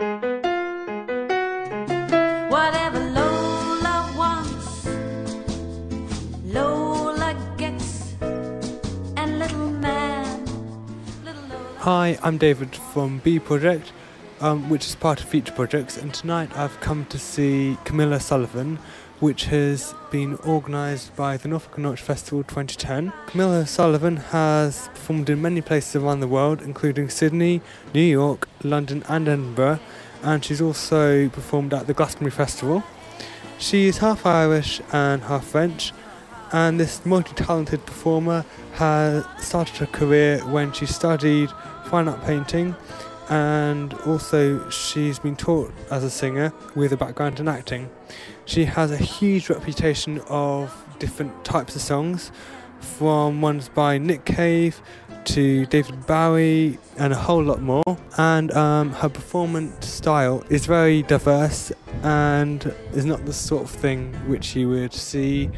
Whatever Lola wants, Lola gets, and little man, little Lola. Hi, I'm David from B Project, which is part of Future Projects, and tonight I've come to see Camille O Sulivan, which has been organised by the Norfolk and Norwich Festival 2010. Camille O Sulivan has performed in many places around the world, including Sydney, New York, London and Edinburgh, and she's also performed at the Glastonbury Festival. She is half Irish and half French, and this multi-talented performer has started her career when she studied fine art painting, and also she's been taught as a singer with a background in acting. She has a huge reputation of different types of songs, from ones by Nick Cave to David Bowie and a whole lot more, and her performance style is very diverse and is not the sort of thing which you would see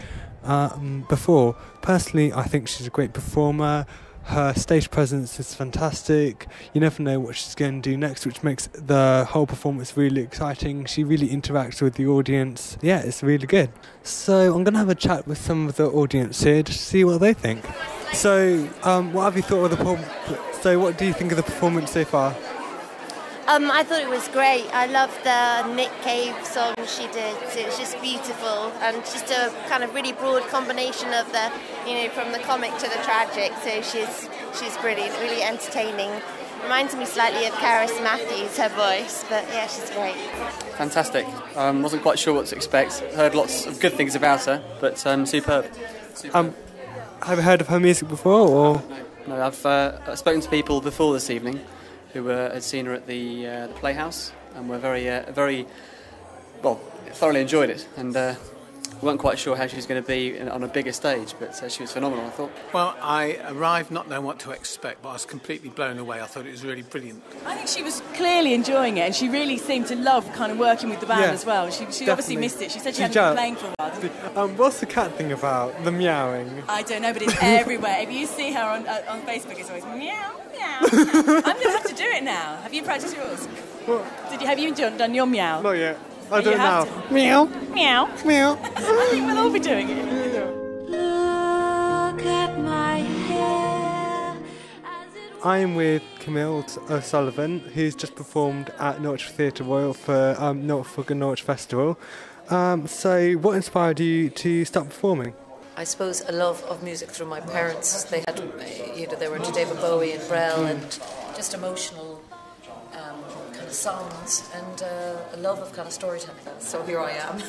before. Personally, I think she's a great performer. Her stage presence is fantastic. You never know what she's going to do next, which makes the whole performance really exciting. She really interacts with the audience. Yeah, it's really good. So I'm going to have a chat with some of the audience here to see what they think. So, what have you thought of the performance? So, what do you think of the performance so far? I thought it was great. I loved the Nick Cave song she did. It was just beautiful and just a kind of really broad combination of the, from the comic to the tragic. So she's brilliant, really entertaining. Reminds me slightly of Karis Matthews, her voice, but yeah, she's great. Fantastic. Wasn't quite sure what to expect. Heard lots of good things about her, but superb. Have you heard of her music before, or? No, I've spoken to people before this evening who had seen her at the Playhouse and were very thoroughly enjoyed it, and we weren't quite sure how she was going to be on a bigger stage, but she was phenomenal, I thought. Well, I arrived not knowing what to expect, but I was completely blown away. I thought it was really brilliant. I think she was clearly enjoying it, and she really seemed to love kind of working with the band as well. She obviously missed it. She said she hadn't been playing for a while. What's the cat thing about? The meowing? I don't know, but it's everywhere. If you see her on Facebook, it's always meow, meow, meow. I'm going to have to do it now. Have you practiced yours? What? Have you done your meow? Not yet. I don't know. Meow. Meow. Meow. I think we'll all be doing it. Look at my hair. I'm with Camille O Sulivan, who's just performed at Norwich Theatre Royal for Norfolk and Norwich Festival. So what inspired you to start performing? I suppose a love of music through my parents. They had, they were into David Bowie and Brel and just emotional kind of songs and a love of kind of storytelling. So here I am.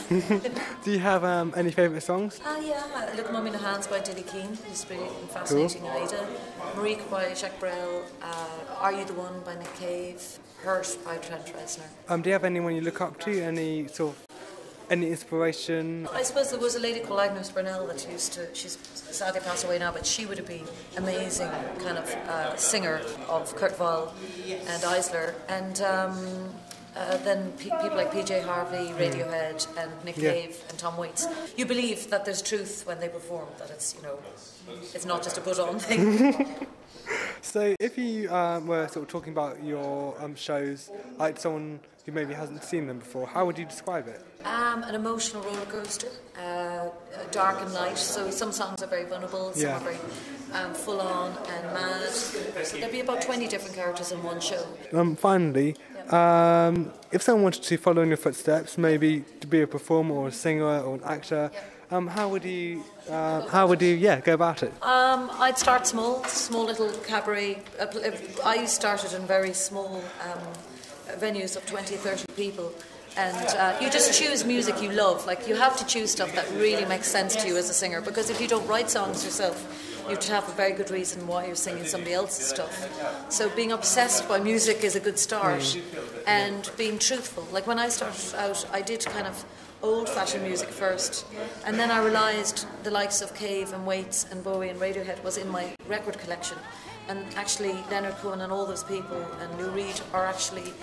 Do you have any favourite songs? Yeah, Look Mum in the Hands by Dilly Keane, used to be fascinating. Cool. Ida, Marique by Jacques Brel, Are You the One by Nick Cave, Hurt by Trent Reznor. Do you have anyone you look up to? Any inspiration? I suppose there was a lady called Agnes Burnell that she's sadly passed away now, but she would have been amazing kind of singer of Kurt Weill and Eisler, and then people like PJ Harvey, Radiohead and Nick Cave and Tom Waits. You believe that there's truth when they perform, that it's it's not just a put-on thing. So if you were sort of talking about your shows, like someone who maybe hasn't seen them before, how would you describe it? An emotional roller coaster, dark and light. So some songs are very vulnerable, some are very full on and mad. So there'd be about 20 different characters in one show. Finally, if someone wanted to follow in your footsteps, maybe to be a performer or a singer or an actor, how would you go about it? I'd start small little cabaret. I started in very small venues of 20, 30 people. And you just choose music you love. Like, you have to choose stuff that really makes sense to you as a singer, because if you don't write songs yourself, you have to have a very good reason why you're singing somebody else's stuff. So being obsessed by music is a good start, and being truthful. Like, when I started out, I did kind of old-fashioned music first, and then I realised the likes of Cave and Waits and Bowie and Radiohead was in my record collection, and actually Leonard Cohen and all those people and Lou Reed are actually,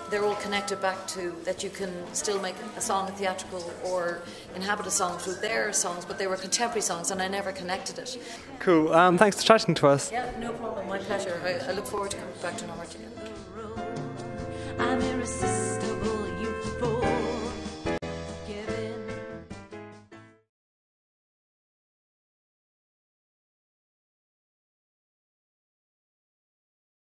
they're all connected back to that you can still make a song theatrical or inhabit a song through their songs, but they were contemporary songs and I never connected it. Cool, thanks for chatting to us. Yeah, no problem, my pleasure. I look forward to coming back to Norwich again. I'm irresistible.